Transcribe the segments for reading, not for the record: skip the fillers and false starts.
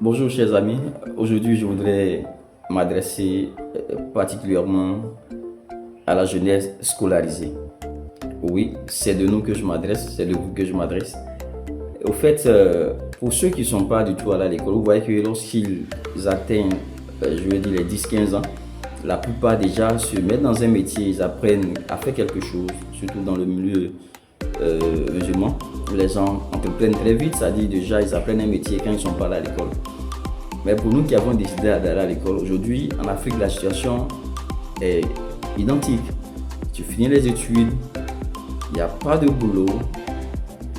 Bonjour chers amis, aujourd'hui je voudrais m'adresser particulièrement à la jeunesse scolarisée. Oui, c'est de nous que je m'adresse, c'est de vous que je m'adresse. Au fait, pour ceux qui ne sont pas du tout allés à l'école, vous voyez que lorsqu'ils atteignent, je veux dire les 10-15 ans, la plupart déjà se mettent dans un métier, ils apprennent à faire quelque chose, surtout dans le milieu musulman, où les gens entreprennent très vite, c'est-à-dire déjà ils apprennent un métier quand ils ne sont pas allés à l'école. Mais pour nous qui avons décidé d'aller à l'école, aujourd'hui en Afrique, la situation est identique. Tu finis les études, il n'y a pas de boulot,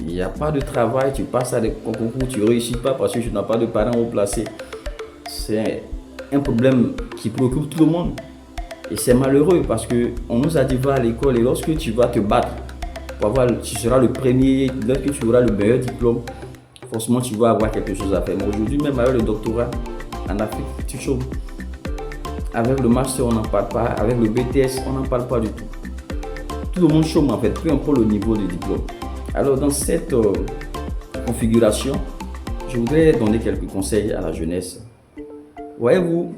il n'y a pas de travail, tu passes à des concours, tu ne réussis pas parce que tu n'as pas de parents haut placés. C'est un problème qui préoccupe tout le monde. Et c'est malheureux parce qu'on nous a dit va à l'école et lorsque tu vas te battre, tu seras le premier, lorsque tu auras le meilleur diplôme, forcément tu vas avoir quelque chose à faire. Mais aujourd'hui, même avec le doctorat en Afrique, tu chômes. Avec le master, on n'en parle pas. Avec le BTS, on n'en parle pas du tout. Tout le monde chôme en fait, peu importe le niveau de diplôme. Alors dans cette configuration, je voudrais donner quelques conseils à la jeunesse. Voyez-vous,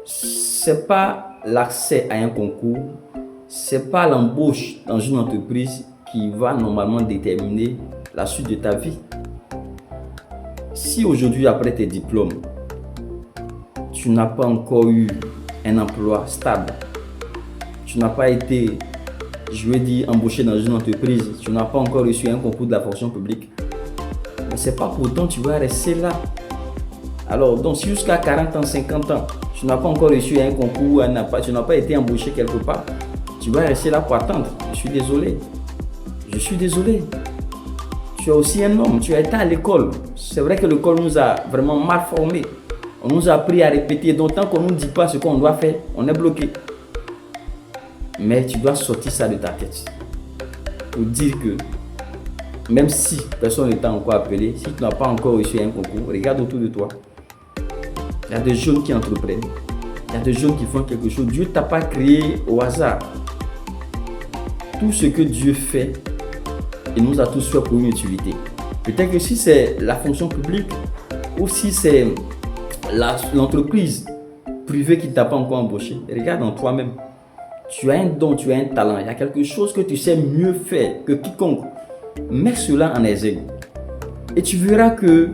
c'est pas l'accès à un concours, c'est pas l'embauche dans une entreprise qui va normalement déterminer la suite de ta vie. Si aujourd'hui, après tes diplômes, tu n'as pas encore eu un emploi stable, tu n'as pas été, je veux dire, embauché dans une entreprise, tu n'as pas encore reçu un concours de la fonction publique, mais c'est pas pour autant que tu vas rester là. Alors, donc, si jusqu'à 40 ans, 50 ans, tu n'as pas encore reçu un concours, tu n'as pas été embauché quelque part, tu vas rester là pour attendre. Je suis désolé. Je suis désolé. Tu es aussi un homme, tu as été à l'école. C'est vrai que l'école nous a vraiment mal formés. On nous a appris à répéter. Donc, tant qu'on ne nous dit pas ce qu'on doit faire, on est bloqué. Mais tu dois sortir ça de ta tête. Pour dire que, même si personne ne t'a encore appelé, si tu n'as pas encore reçu un concours, regarde autour de toi. Il y a des jeunes qui entreprennent. Il y a des jeunes qui font quelque chose. Dieu ne t'a pas créé au hasard. Tout ce que Dieu fait, il nous a tous fait pour une utilité. Peut-être que si c'est la fonction publique ou si c'est l'entreprise privée qui ne t'a pas encore embauché, regarde en toi-même. Tu as un don, tu as un talent. Il y a quelque chose que tu sais mieux faire que quiconque. Mets cela en exergue. Et tu verras que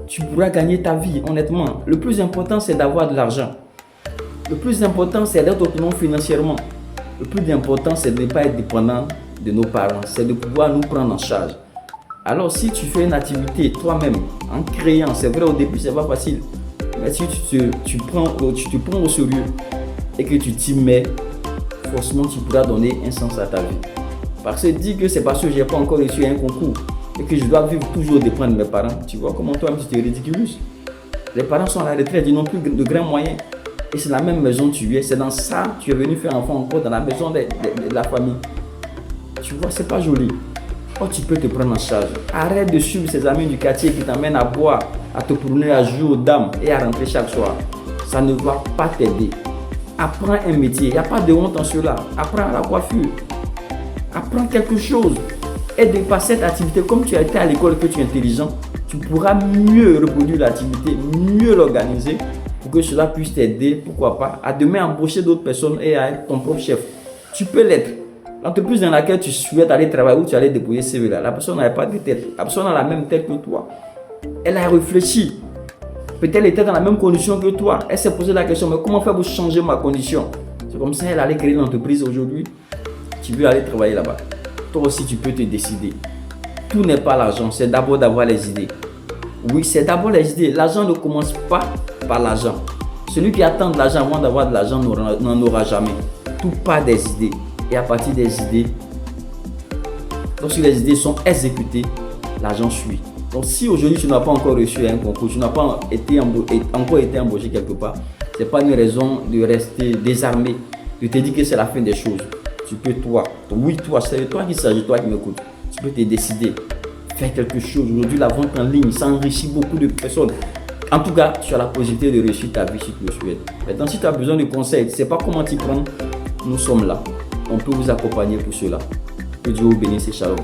tu pourras gagner ta vie, honnêtement. Le plus important, c'est d'avoir de l'argent. Le plus important, c'est d'être autonome financièrement. Le plus important, c'est de ne pas être dépendant de nos parents. C'est de pouvoir nous prendre en charge. Alors, si tu fais une activité toi-même, en créant, c'est vrai au début, c'est pas facile. Mais si tu te prends au sérieux et que tu t'y mets, forcément, tu pourras donner un sens à ta vie. Parce que dire que c'est parce que je n'ai pas encore reçu un concours et que je dois vivre toujours dépendre de mes parents, tu vois comment toi-même tu te ridiculises. Les parents sont à la retraite, ils n'ont plus de grands moyens. Et c'est la même maison que tu es, c'est dans ça que tu es venu faire enfant encore, dans la maison de la famille. Tu vois, c'est pas joli. Oh, tu peux te prendre en charge. Arrête de suivre ces amis du quartier qui t'emmènent à boire, à te promener, à jouer aux dames et à rentrer chaque soir. Ça ne va pas t'aider. Apprends un métier, il n'y a pas de honte en cela. Apprends la coiffure. Apprends quelque chose. Et de par cette activité, comme tu as été à l'école et que tu es intelligent, tu pourras mieux reproduire l'activité, mieux l'organiser pour que cela puisse t'aider, pourquoi pas, à demain embaucher d'autres personnes et à être ton propre chef. Tu peux l'être. L'entreprise dans laquelle tu souhaites aller travailler ou tu allais déposer CV là, la personne n'a pas de tête. La personne a la même tête que toi. Elle a réfléchi. Peut-être elle était dans la même condition que toi. Elle s'est posé la question, mais comment faire pour changer ma condition? C'est comme ça qu'elle allait créer l'entreprise aujourd'hui. Tu veux aller travailler là-bas. Toi aussi, tu peux te décider. Tout n'est pas l'argent, c'est d'abord d'avoir les idées. Oui, c'est d'abord les idées. L'argent ne commence pas par l'argent. Celui qui attend de l'argent avant d'avoir de l'argent n'en aura jamais. Tout part des idées. Et à partir des idées, lorsque les idées sont exécutées, l'argent suit. Donc si aujourd'hui tu n'as pas encore reçu un concours, tu n'as pas encore été embauché quelque part, ce n'est pas une raison de rester désarmé, de te dire que c'est la fin des choses. Tu peux c'est de toi qu'il s'agit, toi qui m'écoutes. Tu peux te décider, faire quelque chose. Aujourd'hui, la vente en ligne, ça enrichit beaucoup de personnes. En tout cas, tu as la possibilité de réussir ta vie si tu le souhaites. Maintenant, si tu as besoin de conseils, tu ne sais pas comment t'y prendre, nous sommes là. On peut vous accompagner pour cela. Que Dieu vous bénisse et shalom.